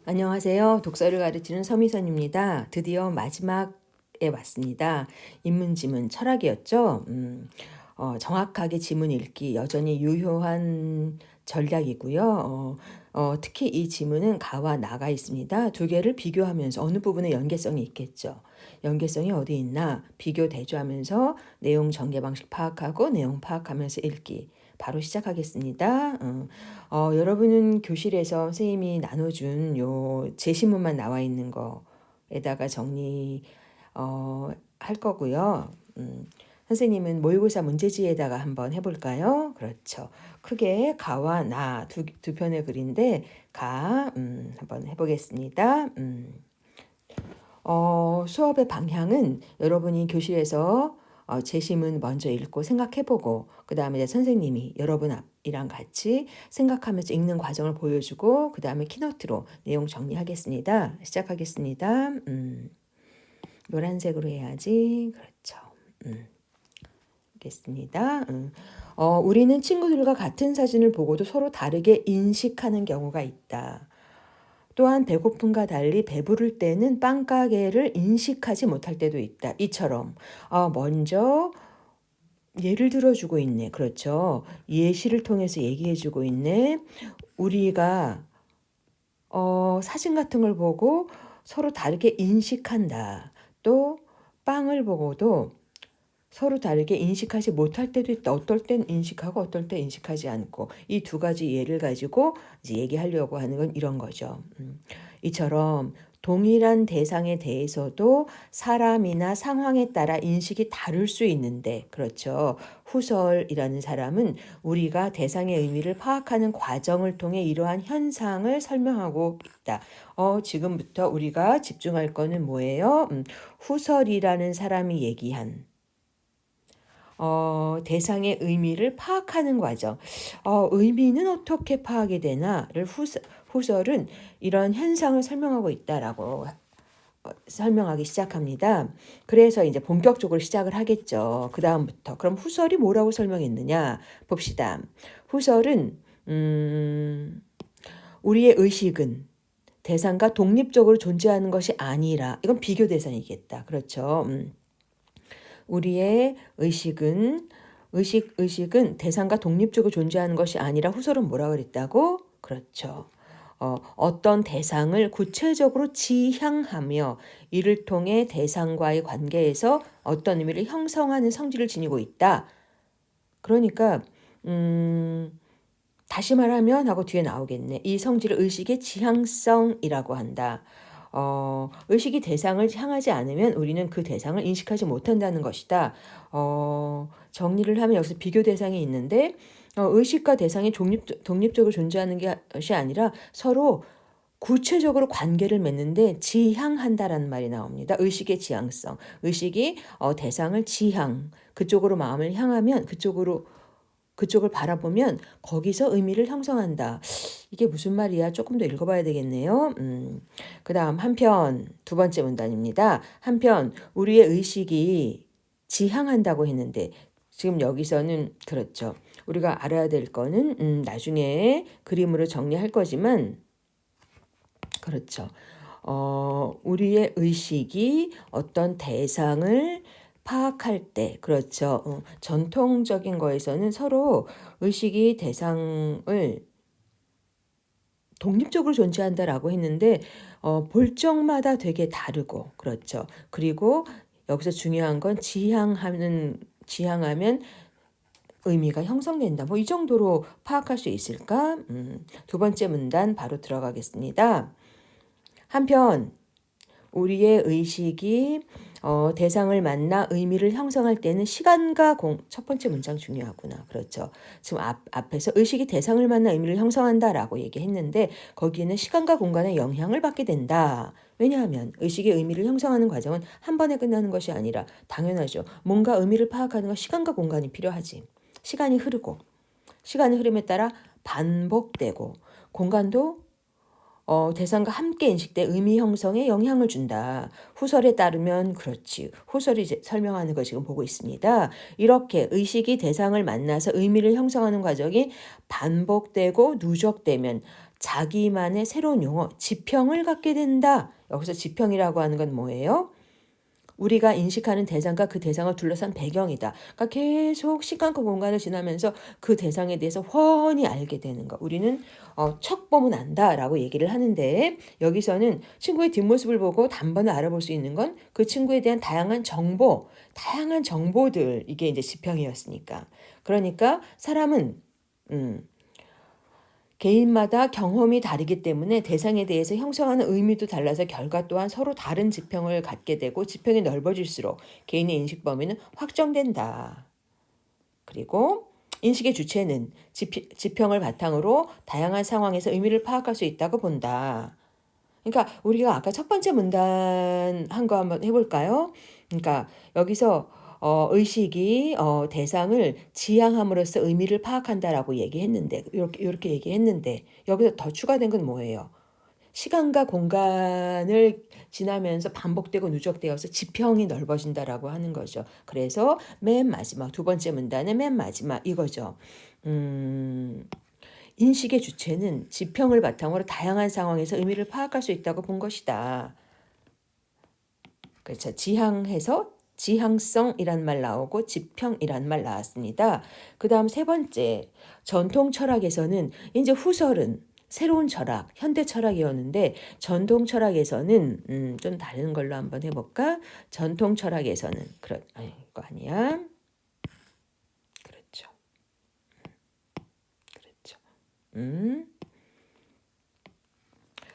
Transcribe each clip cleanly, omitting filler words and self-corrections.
안녕하세요. 독서를 가르치는 서미선입니다. 드디어 마지막에 왔습니다. 인문지문 철학이었죠. 정확하게 지문 읽기 여전히 유효한 전략이고요. 특히 이 지문은 가와 나가 있습니다. 두 개를 비교하면서 어느 부분에 연계성이 있겠죠. 연계성이 어디 있나 비교 대조하면서 내용 전개 방식 파악하고 내용 파악하면서 읽기. 바로 시작하겠습니다. 여러분은 교실에서 선생님이 나눠준 요 제시문만 나와 있는 거에다가 정리 할 거고요. 선생님은 모의고사 문제지에다가 한번 해볼까요? 그렇죠. 크게 가와 나 두 편의 글인데 가 한번 해보겠습니다. 수업의 방향은 여러분이 교실에서 제시문 먼저 읽고 생각해보고 그 다음에 선생님이 여러분 앞이랑 같이 생각하면서 읽는 과정을 보여주고 그 다음에 키노트로 내용 정리하겠습니다. 시작하겠습니다. 노란색으로 해야지. 그렇죠. 알겠습니다. 우리는 친구들과 같은 사진을 보고도 서로 다르게 인식하는 경우가 있다. 또한 배고픔과 달리 배부를 때는 빵가게를 인식하지 못할 때도 있다. 이처럼 먼저 예를 들어주고 있네. 그렇죠. 예시를 통해서 얘기해주고 있네. 우리가 사진 같은 걸 보고 서로 다르게 인식한다. 또 빵을 보고도 서로 다르게 인식하지 못할 때도 있다. 어떨 땐 인식하고 어떨 때 인식하지 않고 이 두 가지 예를 가지고 이제 얘기하려고 하는 건 이런 거죠. 이처럼 동일한 대상에 대해서도 사람이나 상황에 따라 인식이 다를 수 있는데 그렇죠. 후설이라는 사람은 우리가 대상의 의미를 파악하는 과정을 통해 이러한 현상을 설명하고 있다. 지금부터 우리가 집중할 거는 뭐예요? 후설이라는 사람이 얘기한 대상의 의미를 파악하는 과정. 의미는 어떻게 파악이 되나를 후설은 이런 현상을 설명하고 있다라고 설명하기 시작합니다. 그래서 이제 본격적으로 시작을 하겠죠. 그 다음부터. 그럼 후설이 뭐라고 설명했느냐 봅시다. 후설은 우리의 의식은 대상과 독립적으로 존재하는 것이 아니라 이건 비교 대상이겠다. 그렇죠. 우리의 의식은 대상과 독립적으로 존재하는 것이 아니라 후설은 뭐라 그랬다고? 그렇죠. 어떤 대상을 구체적으로 지향하며 이를 통해 대상과의 관계에서 어떤 의미를 형성하는 성질을 지니고 있다. 그러니까 다시 말하면 하고 뒤에 나오겠네. 이 성질을 의식의 지향성이라고 한다. 의식이 대상을 향하지 않으면 우리는 그 대상을 인식하지 못한다는 것이다. 정리를 하면 여기서 비교 대상이 있는데 의식과 대상이 독립적으로 존재하는 것이 아니라 서로 구체적으로 관계를 맺는데 지향한다라는 말이 나옵니다. 의식의 지향성. 의식이 대상을 그쪽으로 마음을 향하면 그쪽을 바라보면 거기서 의미를 형성한다. 이게 무슨 말이야? 조금 더 읽어봐야 되겠네요. 그 다음 한편 두 번째 문단입니다. 한편 우리의 의식이 지향한다고 했는데 지금 여기서는 그렇죠. 우리가 알아야 될 거는 나중에 그림으로 정리할 거지만 그렇죠. 우리의 의식이 어떤 대상을 파악할 때, 그렇죠. 전통적인 거에서는 서로 의식이 대상을 독립적으로 존재한다라고 했는데, 볼 적마다 되게 다르고, 그렇죠. 그리고 여기서 중요한 건 지향하면 의미가 형성된다. 뭐 이 정도로 파악할 수 있을까? 두 번째 문단 바로 들어가겠습니다. 한편 우리의 의식이 대상을 만나 의미를 형성할 때는 첫 번째 문장 중요하구나. 그렇죠. 지금 앞에서 의식이 대상을 만나 의미를 형성한다라고 얘기했는데 거기에는 시간과 공간의 영향을 받게 된다. 왜냐하면 의식의 의미를 형성하는 과정은 한 번에 끝나는 것이 아니라 당연하죠. 뭔가 의미를 파악하는 건 시간과 공간이 필요하지. 시간이 흐르고 시간의 흐름에 따라 반복되고 공간도 대상과 함께 인식돼 의미 형성에 영향을 준다. 후설에 따르면 그렇지. 후설이 이제 설명하는 거 지금 보고 있습니다. 이렇게 의식이 대상을 만나서 의미를 형성하는 과정이 반복되고 누적되면 자기만의 새로운 용어, 지평을 갖게 된다. 여기서 지평이라고 하는 건 뭐예요? 우리가 인식하는 대상과 그 대상을 둘러싼 배경이다. 그러니까 계속 시간과 공간을 지나면서 그 대상에 대해서 훤히 알게 되는 거. 우리는 척 보면 안다라고 얘기를 하는데 여기서는 친구의 뒷모습을 보고 단번에 알아볼 수 있는 건 그 친구에 대한 다양한 정보들 이게 이제 지평이었으니까. 그러니까 사람은 개인마다 경험이 다르기 때문에 대상에 대해서 형성하는 의미도 달라서 결과 또한 서로 다른 지평을 갖게 되고 지평이 넓어질수록 개인의 인식 범위는 확정된다. 그리고 인식의 주체는 지평을 바탕으로 다양한 상황에서 의미를 파악할 수 있다고 본다. 그러니까 우리가 아까 첫 번째 문단 한 거 한번 해볼까요? 그러니까 여기서 의식이 대상을 지향함으로써 의미를 파악한다라고 얘기했는데 이렇게 얘기했는데 여기서 더 추가된 건 뭐예요? 시간과 공간을 지나면서 반복되고 누적되어서 지평이 넓어진다라고 하는 거죠. 그래서 맨 마지막 두 번째 문단의 맨 마지막 이거죠. 인식의 주체는 지평을 바탕으로 다양한 상황에서 의미를 파악할 수 있다고 본 것이다. 그렇죠. 지향해서 지향성이란 말 나오고 지평이란 말 나왔습니다. 그 다음 세 번째, 전통 철학에서는 이제 후설은 새로운 철학, 현대 철학이었는데 전통 철학에서는 좀 다른 걸로 한번 해볼까? 전통 철학에서는 이거 아니야. 그렇죠.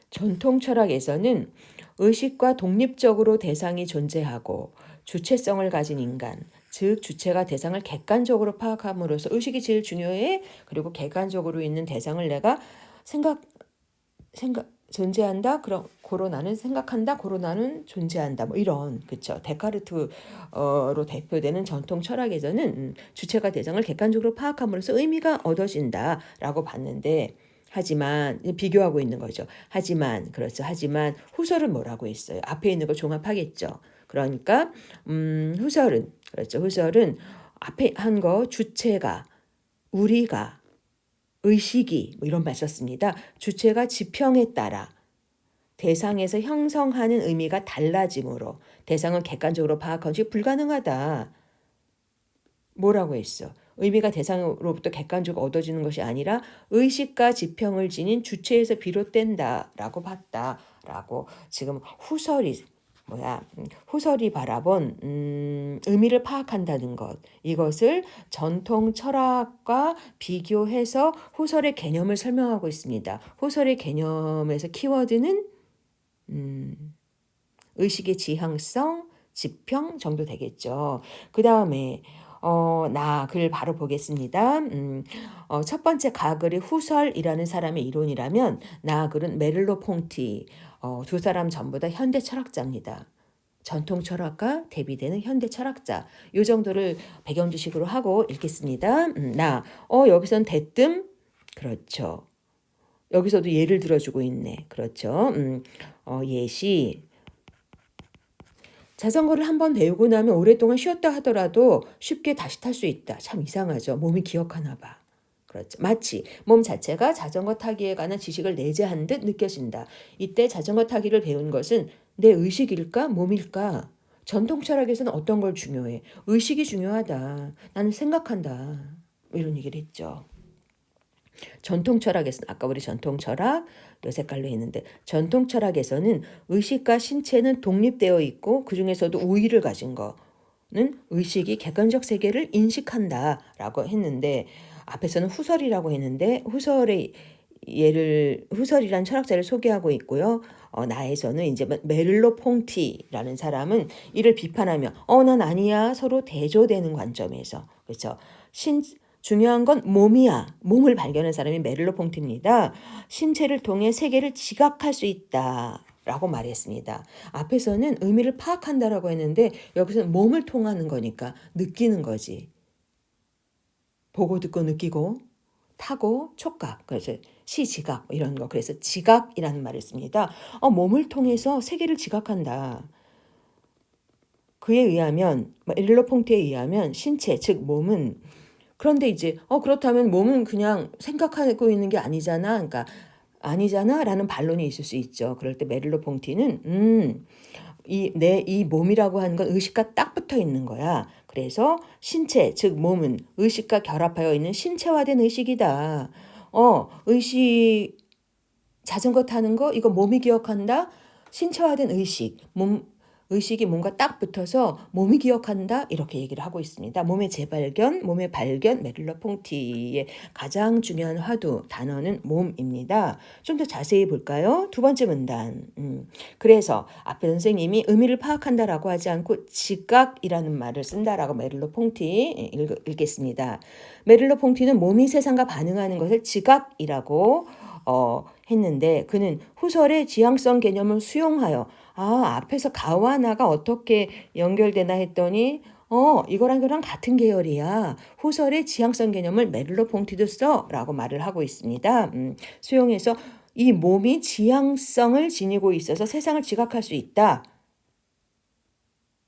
전통 철학에서는 의식과 독립적으로 대상이 존재하고 주체성을 가진 인간, 즉 주체가 대상을 객관적으로 파악함으로써 의식이 제일 중요해. 그리고 객관적으로 있는 대상을 내가 생각 존재한다. 그럼 고로 나는 생각한다. 고로 나는 존재한다. 뭐 이런 그렇죠. 데카르트로 대표되는 전통 철학에서는 주체가 대상을 객관적으로 파악함으로써 의미가 얻어진다라고 봤는데 하지만 비교하고 있는 거죠. 하지만 그렇죠. 하지만 후설은 뭐라고 했어요? 앞에 있는 거 종합하겠죠. 그러니까 후설은 그렇죠. 후설은 앞에 한 거 주체가 우리가 의식이 뭐 이런 말 썼습니다. 주체가 지평에 따라 대상에서 형성하는 의미가 달라지므로 대상은 객관적으로 파악하기 불가능하다. 뭐라고 했어? 의미가 대상으로부터 객관적으로 얻어지는 것이 아니라 의식과 지평을 지닌 주체에서 비롯된다라고 봤다라고 지금 후설이 바라본 의미를 파악한다는 것 이것을 전통 철학과 비교해서 후설의 개념을 설명하고 있습니다. 후설의 개념에서 키워드는 의식의 지향성, 지평 정도 되겠죠. 그 다음에 글 바로 보겠습니다. 첫 번째 가글이 후설이라는 사람의 이론이라면 나글은 메를로 퐁티 두 사람 전부 다 현대 철학자입니다. 전통 철학과 대비되는 현대 철학자. 이 정도를 배경 지식으로 하고 읽겠습니다. 여기선 대뜸 그렇죠. 여기서도 예를 들어주고 있네. 그렇죠. 예시. 자전거를 한번 배우고 나면 오랫동안 쉬었다 하더라도 쉽게 다시 탈 수 있다. 참 이상하죠. 몸이 기억하나 봐. 그렇죠. 마치 몸 자체가 자전거 타기에 관한 지식을 내재한 듯 느껴진다. 이때 자전거 타기를 배운 것은 내 의식일까? 몸일까? 전통 철학에서는 어떤 걸 중요해? 의식이 중요하다. 나는 생각한다. 이런 얘기를 했죠. 전통 철학에서는 아까 우리 전통 철학 요 색깔로 했는데 전통 철학에서는 의식과 신체는 독립되어 있고 그 중에서도 우위를 가진 거는 의식이 객관적 세계를 인식한다라고 했는데 앞에서는 후설이라고 했는데 후설이란 철학자를 소개하고 있고요. 나에서는 이제 메를로 퐁티라는 사람은 이를 비판하며 난 아니야 서로 대조되는 관점에서 그렇죠. 중요한 건 몸이야. 몸을 발견한 사람이 메를로 퐁티입니다. 신체를 통해 세계를 지각할 수 있다. 라고 말했습니다. 앞에서는 의미를 파악한다라고 했는데 여기서는 몸을 통하는 거니까 느끼는 거지. 보고 듣고 느끼고 타고 촉각, 그래서 시지각 이런 거. 그래서 지각이라는 말을 씁니다. 몸을 통해서 세계를 지각한다. 그에 의하면 메를로 퐁티에 의하면 신체 즉 몸은 그런데 이제 그렇다면 몸은 그냥 생각하고 있는 게 아니잖아. 그러니까 아니잖아 라는 반론이 있을 수 있죠. 그럴 때 메를로 퐁티는 이 몸이라고 하는 건 의식과 딱 붙어 있는 거야. 그래서 신체, 즉 몸은 의식과 결합하여 있는 신체화된 의식이다. 의식, 자전거 타는 거 이거 몸이 기억한다. 신체화된 의식, 의식이 몸과 딱 붙어서 몸이 기억한다 이렇게 얘기를 하고 있습니다. 몸의 재발견, 몸의 발견, 메를로 퐁티의 가장 중요한 화두 단어는 몸입니다. 좀 더 자세히 볼까요? 두 번째 문단. 그래서 앞에 선생님이 의미를 파악한다라고 하지 않고 지각이라는 말을 쓴다라고 메를로 퐁티 읽겠습니다. 메를로 퐁티는 몸이 세상과 반응하는 것을 지각이라고 했는데 그는 후설의 지향성 개념을 수용하여 앞에서 가와 나가 어떻게 연결되나 했더니 이거랑 이거랑 같은 계열이야. 후설의 지향성 개념을 메를로 퐁티도 써라고 말을 하고 있습니다. 수용해서 이 몸이 지향성을 지니고 있어서 세상을 지각할 수 있다.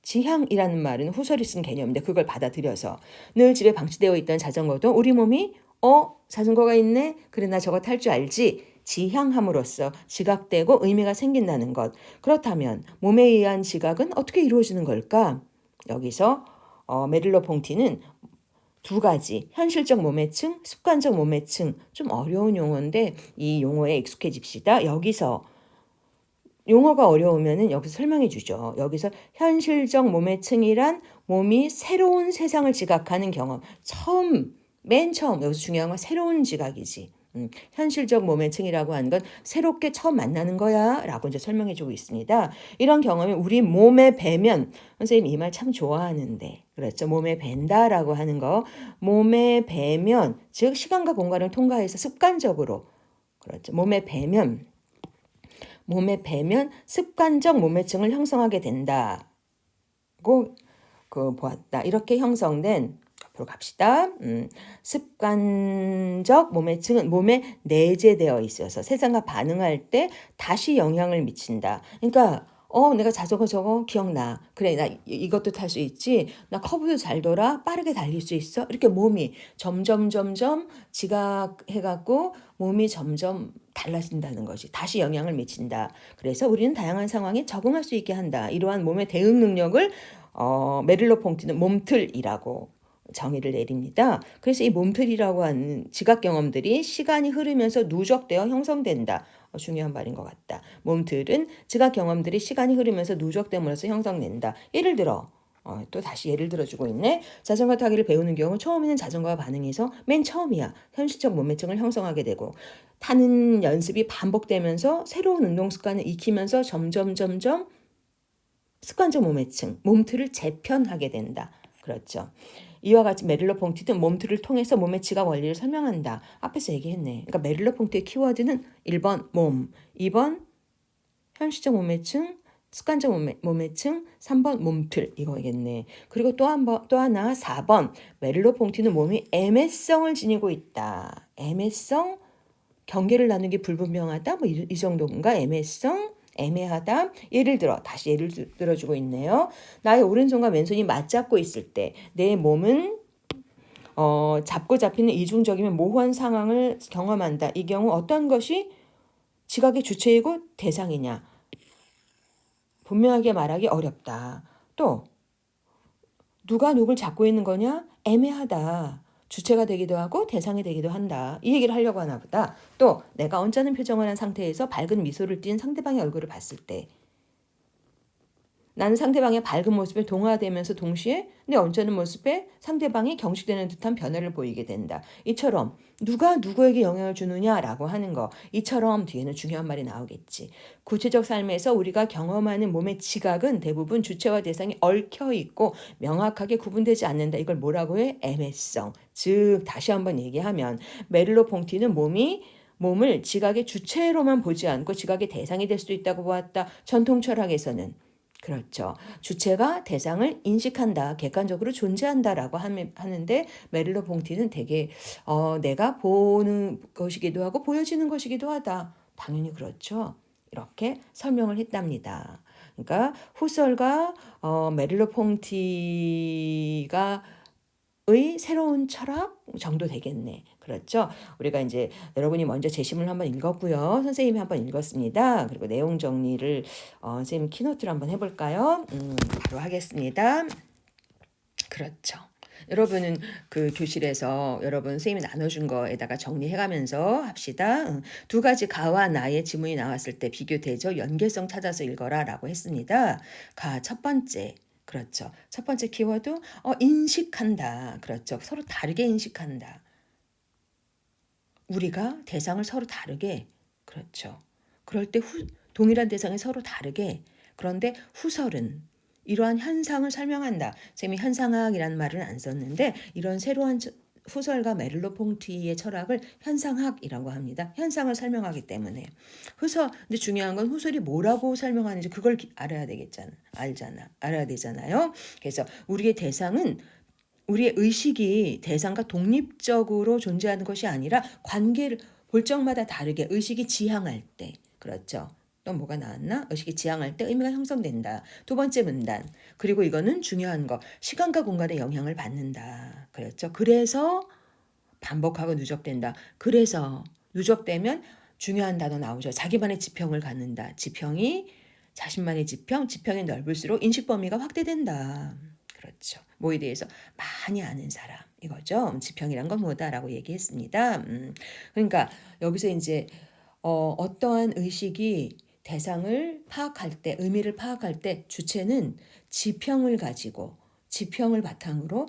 지향이라는 말은 후설이 쓴 개념인데 그걸 받아들여서 늘 집에 방치되어 있던 자전거도 우리 몸이 자전거가 있네. 그래 나 저거 탈 줄 알지. 지향함으로써 지각되고 의미가 생긴다는 것. 그렇다면 몸에 의한 지각은 어떻게 이루어지는 걸까? 여기서 메릴로 퐁티는 두 가지 현실적 몸해층, 습관적 몸해층 좀 어려운 용어인데 이 용어에 익숙해집시다. 여기서 용어가 어려우면은 여기서 설명해 주죠. 여기서 현실적 몸의 층이란 몸이 새로운 세상을 지각하는 경험. 맨 처음 여기서 중요한 건 새로운 지각이지. 현실적 몸의 층이라고 하는 건 새롭게 처음 만나는 거야 라고 이제 설명해 주고 있습니다. 이런 경험이 우리 몸에 배면 선생님 이 말 참 좋아하는데 그렇죠. 몸에 밴다라고 하는 거 몸에 배면 즉 시간과 공간을 통과해서 습관적으로 그렇죠. 몸에 배면 습관적 몸해층을 형성하게 된다고 보았다. 이렇게 형성된 앞으로 갑시다. 습관적 몸해층은 몸에 내재되어 있어서 세상과 반응할 때 다시 영향을 미친다. 그러니까 내가 자전거 저거 기억나. 그래 나 이것도 탈 수 있지. 나 커브도 잘 돌아. 빠르게 달릴 수 있어. 이렇게 몸이 점점 지각해갖고 몸이 점점 달라진다는 것이 다시 영향을 미친다. 그래서 우리는 다양한 상황에 적응할 수 있게 한다. 이러한 몸의 대응 능력을 메릴로 퐁티는 몸틀이라고 정의를 내립니다. 그래서 이 몸틀이라고 하는 지각 경험들이 시간이 흐르면서 누적되어 형성된다. 중요한 말인 것 같다. 몸틀은 지각 경험들이 시간이 흐르면서 누적됨으로써 형성된다. 예를 들어 또 다시 예를 들어주고 있네. 자전거 타기를 배우는 경우 처음에는 자전거가 반응해서 맨 처음이야. 현실적 몸매증을 형성하게 되고 타는 연습이 반복되면서 새로운 운동 습관을 익히면서 점점 습관적 몸매증, 몸틀을 재편하게 된다. 그렇죠. 이와 같이 메릴로 퐁티는 몸틀을 통해서 몸의 지각 원리를 설명한다. 앞에서 얘기했네. 그러니까 메릴로 퐁티의 키워드는 1번 몸, 2번 현실적 몸매증, 습관적 몸매증, 3번 몸틀 이거겠네. 그리고 또 하나 4번 메릴로 퐁티는 몸이 애매성을 지니고 있다. 애매성, 경계를 나누기 불분명하다. 뭐 이 정도인가? 애매성, 애매하다. 예를 들어주고 있네요. 나의 오른손과 왼손이 맞잡고 있을 때 내 몸은 잡고 잡히는 이중적이면 모호한 상황을 경험한다. 이 경우 어떤 것이 지각의 주체이고 대상이냐? 분명하게 말하기 어렵다. 또 누가 누굴 잡고 있는 거냐? 애매하다. 주체가 되기도 하고 대상이 되기도 한다. 이 얘기를 하려고 하나 보다. 또 내가 언짢은 표정을 한 상태에서 밝은 미소를 띤 상대방의 얼굴을 봤을 때 나는 상대방의 밝은 모습에 동화되면서 동시에 내 언짢은 모습에 상대방이 경직되는 듯한 변화를 보이게 된다. 이처럼 누가 누구에게 영향을 주느냐라고 하는 거. 이처럼 뒤에는 중요한 말이 나오겠지. 구체적 삶에서 우리가 경험하는 몸의 지각은 대부분 주체와 대상이 얽혀 있고 명확하게 구분되지 않는다. 이걸 뭐라고 해? 애매성. 즉 다시 한번 얘기하면 메릴로 퐁티는 몸을 지각의 주체로만 보지 않고 지각의 대상이 될 수도 있다고 보았다. 전통 철학에서는 그렇죠. 주체가 대상을 인식한다, 객관적으로 존재한다라고 하는데 메릴로 퐁티는 되게 내가 보는 것이기도 하고 보여지는 것이기도 하다. 당연히 그렇죠. 이렇게 설명을 했답니다. 그러니까 후설과 메릴로 퐁티가 의 새로운 철학 정도 되겠네. 그렇죠? 우리가 이제 여러분이 먼저 제시문을 한번 읽었고요. 선생님이 한번 읽었습니다. 그리고 내용 정리를 선생님 키노트를 한번 해볼까요? 바로 하겠습니다. 그렇죠. 여러분은 그 교실에서 여러분 선생님이 나눠준 거에다가 정리해가면서 합시다. 두 가지 가와 나의 지문이 나왔을 때 비교대조 연계성 찾아서 읽어라 라고 했습니다. 가 첫 번째. 그렇죠. 첫 번째 키워드 인식한다. 그렇죠. 서로 다르게 인식한다. 우리가 대상을 서로 다르게 그렇죠. 그럴 때 동일한 대상이 서로 다르게 그런데 후설은 이러한 현상을 설명한다. 쌤이 현상학이라는 말은 안 썼는데 이런 새로운 후설가 메를로퐁티의 철학을 현상학이라고 합니다. 현상을 설명하기 때문에 근데 중요한 건 후설이 뭐라고 설명하는지 그걸 알아야 되겠잖아. 알아야 되잖아요. 그래서 우리의 대상은 우리의 의식이 대상과 독립적으로 존재하는 것이 아니라 관계를 볼 적마다 다르게 의식이 지향할 때 그렇죠. 또 뭐가 나왔나? 의식이 지향할 때 의미가 형성된다. 두 번째 문단. 그리고 이거는 중요한 거. 시간과 공간의 영향을 받는다. 그렇죠. 그래서 반복하고 누적된다. 그래서 누적되면 중요한 단어 나오죠. 자기만의 지평을 갖는다. 지평이 자신만의 지평이 넓을수록 인식 범위가 확대된다. 그렇죠. 뭐에 대해서 많이 아는 사람 이거죠. 지평이란 건 뭐다라고 얘기했습니다. 그러니까 여기서 이제 어떠한 의식이 대상을 파악할 때 의미를 파악할 때 주체는 지평을 가지고 지평을 바탕으로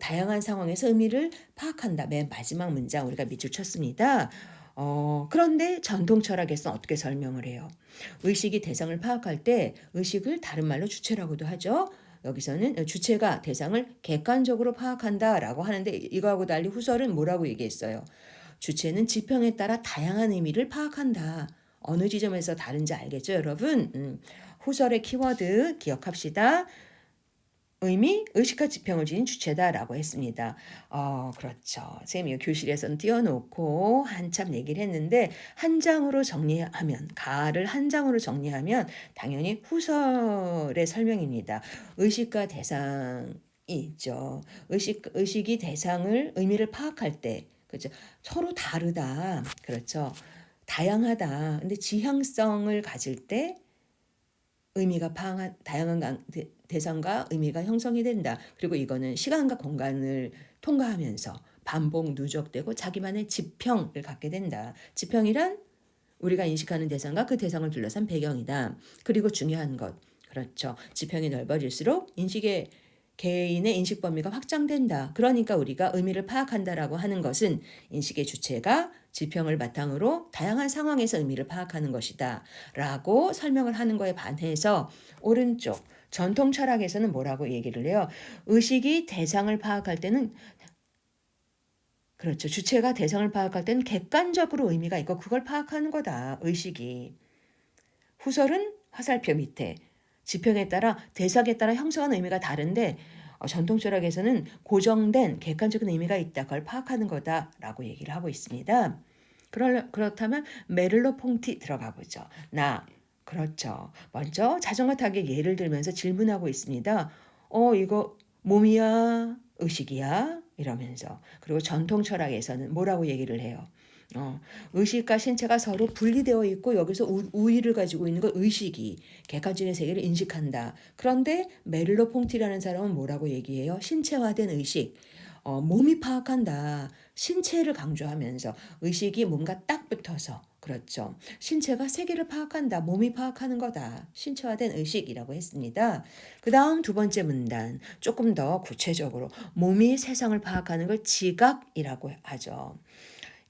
다양한 상황에서 의미를 파악한다. 맨 마지막 문장 우리가 밑줄 쳤습니다. 그런데 전통 철학에서는 어떻게 설명을 해요? 의식이 대상을 파악할 때 의식을 다른 말로 주체라고도 하죠. 여기서는 주체가 대상을 객관적으로 파악한다라고 하는데 이거하고 달리 후설은 뭐라고 얘기했어요? 주체는 지평에 따라 다양한 의미를 파악한다. 어느 지점에서 다른지 알겠죠, 여러분? 후설의 키워드 기억합시다. 의미, 의식과 지평을 지닌 주체다라고 했습니다. 그렇죠. 선생님이 교실에서는 띄워놓고 한참 얘기를 했는데 한 장으로 정리하면 가를 한 장으로 정리하면 당연히 후설의 설명입니다. 의식과 대상이 있죠. 의식이 대상을 의미를 파악할 때 그렇죠. 서로 다르다. 그렇죠. 다양하다. 근데 지향성을 가질 때 의미가 다양한 대상과 의미가 형성이 된다. 그리고 이거는 시간과 공간을 통과하면서 반복 누적되고 자기만의 지평을 갖게 된다. 지평이란 우리가 인식하는 대상과 그 대상을 둘러싼 배경이다. 그리고 중요한 것. 그렇죠. 지평이 넓어질수록 개인의 인식 범위가 확장된다. 그러니까 우리가 의미를 파악한다라고 하는 것은 인식의 주체가 지평을 바탕으로 다양한 상황에서 의미를 파악하는 것이다. 라고 설명을 하는 거에 반해서 오른쪽 전통 철학에서는 뭐라고 얘기를 해요? 의식이 대상을 파악할 때는 그렇죠. 주체가 대상을 파악할 때는 객관적으로 의미가 있고 그걸 파악하는 거다. 의식이. 후설은 화살표 밑에 지평에 따라 대상에 따라 형성하는 의미가 다른데 전통 철학에서는 고정된 객관적인 의미가 있다. 그걸 파악하는 거다라고 얘기를 하고 있습니다. 그렇다면 메를로퐁티 들어가 보죠. 그렇죠. 먼저 자전거 타기 예를 들면서 질문하고 있습니다. 이거 몸이야? 의식이야? 이러면서. 그리고 전통 철학에서는 뭐라고 얘기를 해요? 의식과 신체가 서로 분리되어 있고 여기서 우위를 가지고 있는 건 의식이 객관적인 세계를 인식한다. 그런데 메를로퐁티라는 사람은 뭐라고 얘기해요? 신체화된 의식. 몸이 파악한다. 신체를 강조하면서 의식이 뭔가 딱 붙어서 그렇죠. 신체가 세계를 파악한다. 몸이 파악하는 거다. 신체화된 의식이라고 했습니다. 그 다음 두 번째 문단 조금 더 구체적으로 몸이 세상을 파악하는 걸 지각이라고 하죠.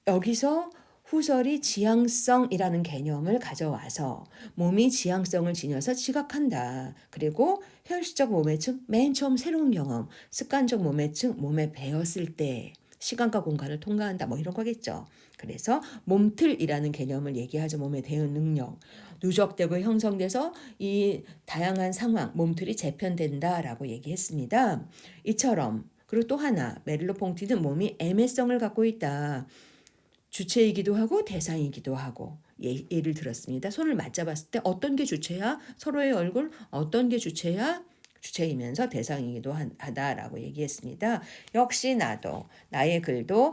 여기서 후설이 지향성이라는 개념을 가져와서 몸이 지향성을 지녀서 지각한다. 그리고 현실적 몸의 측, 맨 처음 새로운 경험, 습관적 몸의 측, 몸에 배웠을 때 시간과 공간을 통과한다. 뭐 이런 거겠죠. 그래서 몸틀이라는 개념을 얘기하죠. 몸에 대응 능력. 누적되고 형성돼서 이 다양한 상황, 몸틀이 재편된다라고 얘기했습니다. 이처럼 그리고 또 하나 메를로퐁티는 몸이 애매성을 갖고 있다. 주체이기도 하고 대상이기도 하고 예를 들었습니다. 손을 맞잡았을 때 어떤 게 주체야? 서로의 얼굴 어떤 게 주체야? 주체이면서 대상이기도 하다라고 얘기했습니다. 역시 나도 나의 글도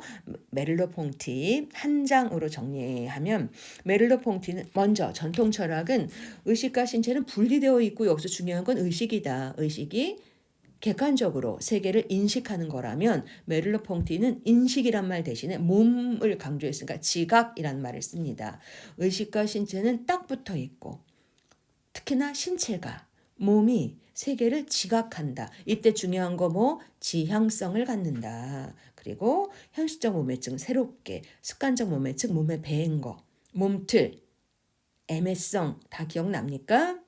메를로퐁티 한 장으로 정리하면 메를로퐁티는 먼저 전통 철학은 의식과 신체는 분리되어 있고 여기서 중요한 건 의식이다. 의식이 객관적으로 세계를 인식하는 거라면 메를로퐁티는 인식이란 말 대신에 몸을 강조했으니까 지각이란 말을 씁니다. 의식과 신체는 딱 붙어 있고 특히나 신체가 몸이 세계를 지각한다. 이때 중요한 거 뭐? 지향성을 갖는다. 그리고 현실적 몸매증 새롭게 습관적 몸매증 몸에 배인 거 몸틀 애매성 다 기억납니까?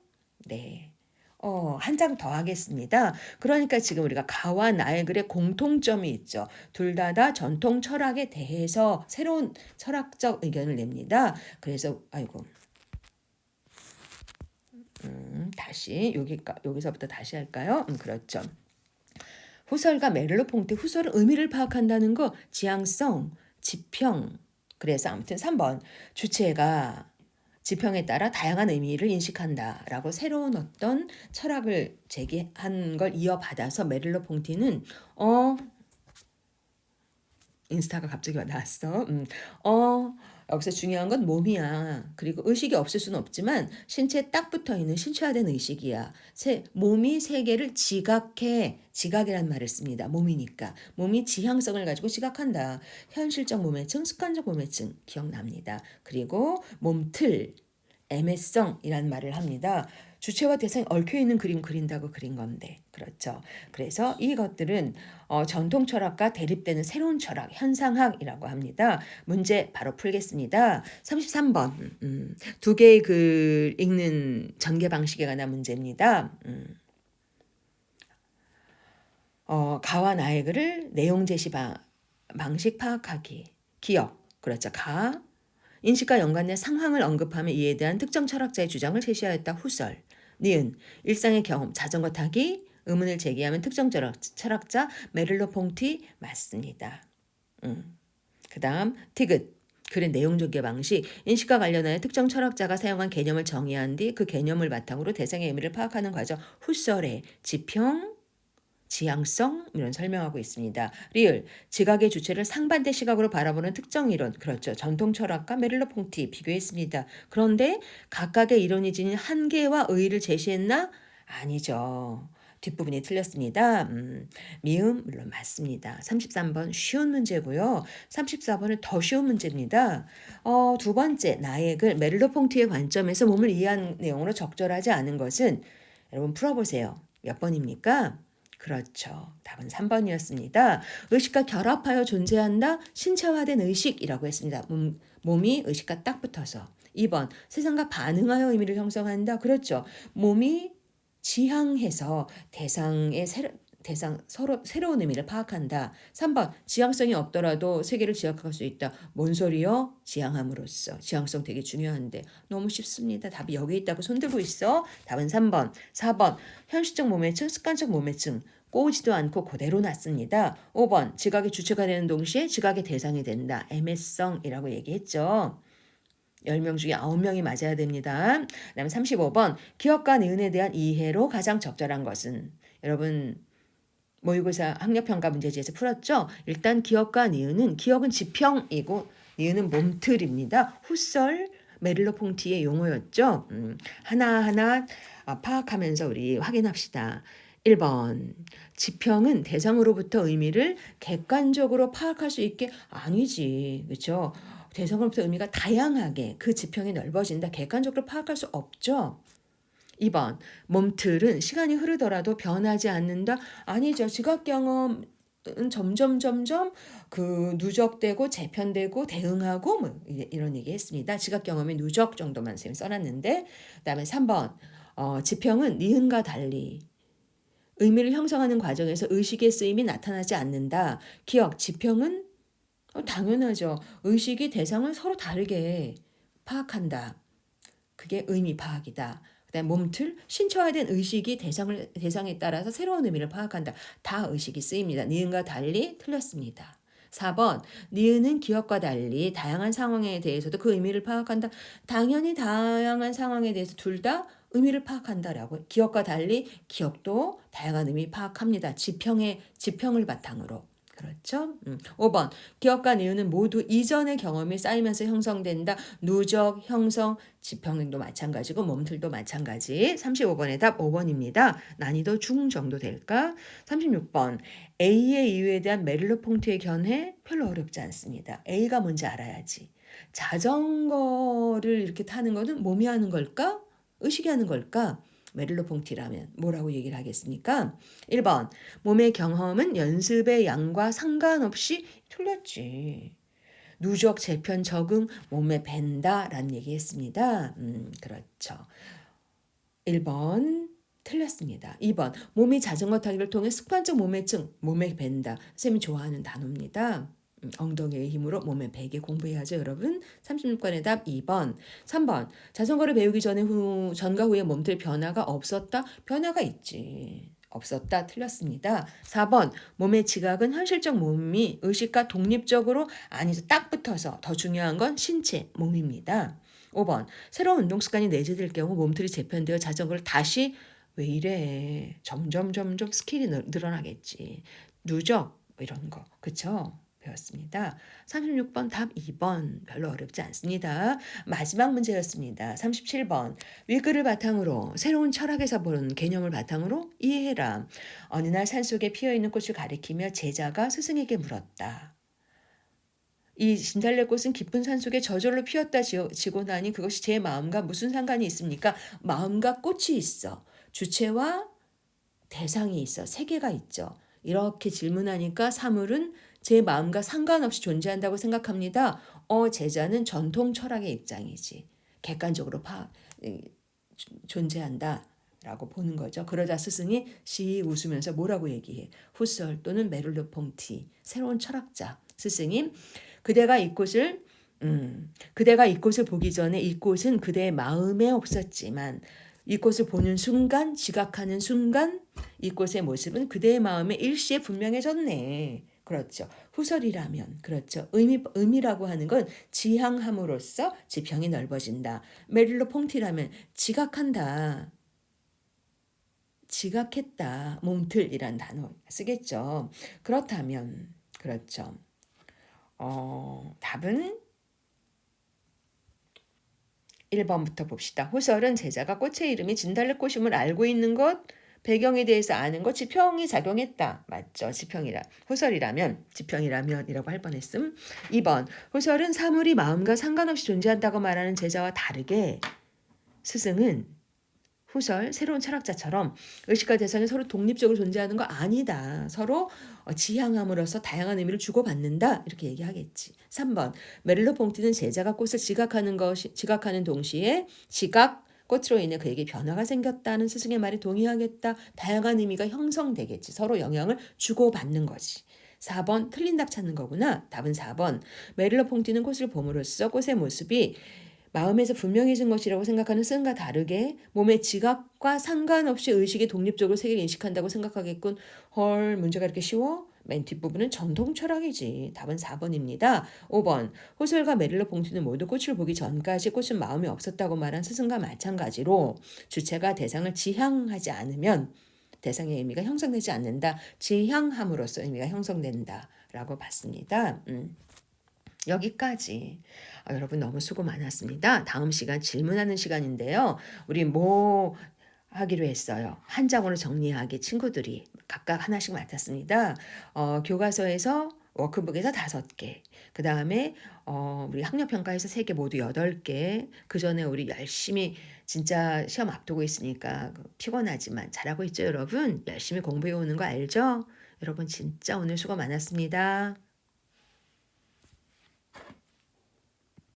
네. 한 장 더 하겠습니다. 그러니까 지금 우리가 가와 나의 글의 공통점이 있죠. 둘 다 전통 철학에 대해서 새로운 철학적 의견을 냅니다. 그래서 아이고 다시 여기서부터 다시 할까요? 그렇죠. 후설과 메를로퐁테 후설은 의미를 파악한다는 거 지향성, 지평. 그래서 아무튼 3번 주체가 지평에 따라 다양한 의미를 인식한다라고 새로운 어떤 철학을 제기한 걸 이어받아서 메를로퐁티는 인스타가 갑자기 나왔어. 여기서 중요한 건 몸이야. 그리고 의식이 없을 수는 없지만 신체에 딱 붙어있는 신체화된 의식이야. 몸이 세계를 지각해. 지각이란 말을 씁니다. 몸이니까. 몸이 지향성을 가지고 지각한다. 현실적 몸해증, 습관적 몸해증 기억납니다. 그리고 몸틀, 애매성이란 말을 합니다. 주체와 대상이 얽혀있는 그림 그린다고 그린 건데 그렇죠. 그래서 이것들은 전통 철학과 대립되는 새로운 철학 현상학이라고 합니다. 문제 바로 풀겠습니다. 33번 두 개의 글 읽는 전개 방식에 관한 문제입니다. 가와 나의 글을 내용 제시 방식 파악하기 기억 그렇죠. 가 인식과 연관된 상황을 언급하며 이에 대한 특정 철학자의 주장을 제시하였다. 후설. 니은 일상의 경험 자전거 타기 의문을 제기하면 특정 철학자 메를로퐁티 맞습니다. 그 다음 티귿 글의 내용 전개 방식 인식과 관련하여 특정 철학자가 사용한 개념을 정의한 뒤 그 개념을 바탕으로 대상의 의미를 파악하는 과정 후설의 지평 지향성 이런 설명하고 있습니다. 리을 지각의 주체를 상반대 시각으로 바라보는 특정 이론 그렇죠. 전통 철학과 메를로퐁티 비교했습니다. 그런데 각각의 이론이 지닌 한계와 의의를 제시했나? 아니죠. 뒷부분이 틀렸습니다. 미음 물론 맞습니다. 33번 쉬운 문제고요. 34번은 더 쉬운 문제입니다. 두 번째 나의 글 메를로퐁티의 관점에서 몸을 이해한 내용으로 적절하지 않은 것은 여러분 풀어보세요. 몇 번입니까? 그렇죠. 답은 3번이었습니다. 의식과 결합하여 존재한다. 신체화된 의식이라고 했습니다. 몸이 의식과 딱 붙어서. 2번 세상과 반응하여 의미를 형성한다. 그렇죠. 몸이 지향해서 서로 새로운 의미를 파악한다. 3번 지향성이 없더라도 세계를 지각할 수 있다. 뭔 소리요? 지향함으로써. 지향성 되게 중요한데 너무 쉽습니다. 답이 여기 있다고 손들고 있어. 답은 3번. 4번 현실적 몸해증, 습관적 몸해증. 꼬우지도 않고 그대로 놨습니다. 5번 지각의 주체가 되는 동시에 지각의 대상이 된다. 애매성이라고 얘기했죠. 10명 중에 9명이 맞아야 됩니다. 그 다음에 35번 기억과 니은에 대한 이해로 가장 적절한 것은 여러분 모의고사 학력평가 문제지에서 풀었죠. 일단 기억과 니은은 기억은 지평이고 니은은 몸틀입니다. 후설 메를로퐁티의 용어였죠. 하나하나 파악하면서 우리 확인합시다. 1번 지평은 대상으로부터 의미를 객관적으로 파악할 수 있게 아니지. 그렇죠? 대상으로부터 의미가 다양하게 그 지평이 넓어진다. 객관적으로 파악할 수 없죠. 2번 몸틀은 시간이 흐르더라도 변하지 않는다. 아니죠. 지각 경험은 점점 그 누적되고 재편되고 대응하고 뭐 이런 얘기 했습니다. 지각 경험의 누적 정도만 쌤이 써놨는데 그다음에 3번 지평은 니은과 달리 의미를 형성하는 과정에서 의식의 쓰임이 나타나지 않는다. 기억, 지평은 당연하죠. 의식이 대상을 서로 다르게 파악한다. 그게 의미 파악이다. 그다음 몸틀, 신체화된 의식이 대상에 따라서 새로운 의미를 파악한다. 다 의식이 쓰입니다. 니은과 달리 틀렸습니다. 4번 니은은 기억과 달리 다양한 상황에 대해서도 그 의미를 파악한다. 당연히 다양한 상황에 대해서 둘 다 의미를 파악한다라고. 기억과 달리 기억도 다양한 의미 파악합니다. 지평을 바탕으로. 그렇죠? 5번 기억과 니은은 모두 이전의 경험이 쌓이면서 형성된다. 누적, 형성, 지평도 마찬가지고 몸틀도 마찬가지. 35번의 답 5번입니다. 난이도 중 정도 될까? 36번 A의 이유에 대한 메를로 퐁트의 견해 별로 어렵지 않습니다. A가 뭔지 알아야지. 자전거를 이렇게 타는 거는 몸이 하는 걸까? 의식이 하는 걸까? 메를로 퐁티라면 뭐라고 얘기를 하겠습니까? 1번 몸의 경험은 연습의 양과 상관없이 틀렸지. 누적, 재편, 적응, 몸에 밴다 라는 얘기했습니다. 그렇죠. 1번 틀렸습니다. 2번 몸이 자전거 타기를 통해 습관적 몸에증, 몸에 밴다. 쌤이 좋아하는 단어입니다. 엉덩이의 힘으로 몸에 베게 공부해야죠, 여러분. 36번의 답 2번. 3번 자전거를 배우기 전과 후에 몸틀 변화가 없었다. 변화가 있지. 없었다. 틀렸습니다. 4번 몸의 지각은 현실적 몸이 의식과 독립적으로 아니죠. 딱 붙어서 더 중요한 건 신체, 몸입니다. 5번 새로운 운동 습관이 내재될 경우 몸틀이 재편되어 자전거를 다시 왜 이래 점점 스킬이 늘어나겠지. 누적 이런 거 그쵸? 배웠습니다. 36번 답 2번 별로 어렵지 않습니다. 마지막 문제였습니다. 37번 위글을 바탕으로 새로운 철학에서 보는 개념을 바탕으로 이해해라. 어느 날 산속에 피어있는 꽃을 가리키며 제자가 스승에게 물었다. 이 진달래꽃은 깊은 산속에 저절로 피었다 지고 나니 그것이 제 마음과 무슨 상관이 있습니까? 마음과 꽃이 있어. 주체와 대상이 있어. 세계가 있죠. 이렇게 질문하니까 사물은 제 마음과 상관없이 존재한다고 생각합니다. 제자는 전통 철학의 입장이지. 객관적으로 존재한다. 라고 보는 거죠. 그러자 스승이 시 웃으면서 뭐라고 얘기해? 후설 또는 메를로 퐁티, 새로운 철학자. 스승이 그대가 이 꽃을 보기 전에 이 꽃은 그대의 마음에 없었지만 이 꽃을 보는 순간, 지각하는 순간 이 꽃의 모습은 그대의 마음에 일시에 분명해졌네. 그렇죠. 후설이라면 그렇죠. 의미라고 하는 건 지향함으로써 지평이 넓어진다. 메릴로 퐁티라면 지각한다. 지각했다. 몸틀이란 단어 쓰겠죠. 그렇다면 그렇죠. 답은 1번부터 봅시다. 후설은 제자가 꽃의 이름이 진달래꽃임을 알고 있는 것, 배경에 대해서 아는 것, 지평이 작용했다. 맞죠? 지평이라면이라고 할 뻔했음. 2번 후설은 사물이 마음과 상관없이 존재한다고 말하는 제자와 다르게 스승은 후설, 새로운 철학자처럼 의식과 대상이 서로 독립적으로 존재하는 거 아니다. 서로 지향함으로써 다양한 의미를 주고받는다. 이렇게 얘기하겠지. 3번 메를로 퐁티는 제자가 꽃을 지각하는 동시에 꽃으로 인해 그에게 변화가 생겼다는 스승의 말에 동의하겠다. 다양한 의미가 형성되겠지. 서로 영향을 주고받는 거지. 4번 틀린 답 찾는 거구나. 답은 4번. 메를로 퐁티는 꽃을 봄으로써 꽃의 모습이 마음에서 분명해진 것이라고 생각하는 스승과 다르게 몸의 지각과 상관없이 의식이 독립적으로 세계를 인식한다고 생각하겠군. 헐, 문제가 이렇게 쉬워? 맨 뒷부분은 전통 철학이지. 답은 4번입니다. 5번 호솔과 메릴로 퐁티는 모두 꽃을 보기 전까지 꽃은 마음에 없었다고 말한 스승과 마찬가지로 주체가 대상을 지향하지 않으면 대상의 의미가 형성되지 않는다. 지향함으로써 의미가 형성된다. 라고 봤습니다. 여기까지. 여러분 너무 수고 많았습니다. 다음 시간 질문하는 시간인데요. 우리 뭐 하기로 했어요. 한 장으로 정리하기 친구들이 각각 하나씩 맡았습니다. 교과서에서 워크북에서 5개. 그 다음에 우리 학력평가에서 3개 모두 8개. 그 전에 우리 열심히 진짜 시험 앞두고 있으니까 피곤하지만 잘하고 있죠, 여러분? 열심히 공부해 오는 거 알죠? 여러분 진짜 오늘 수고 많았습니다.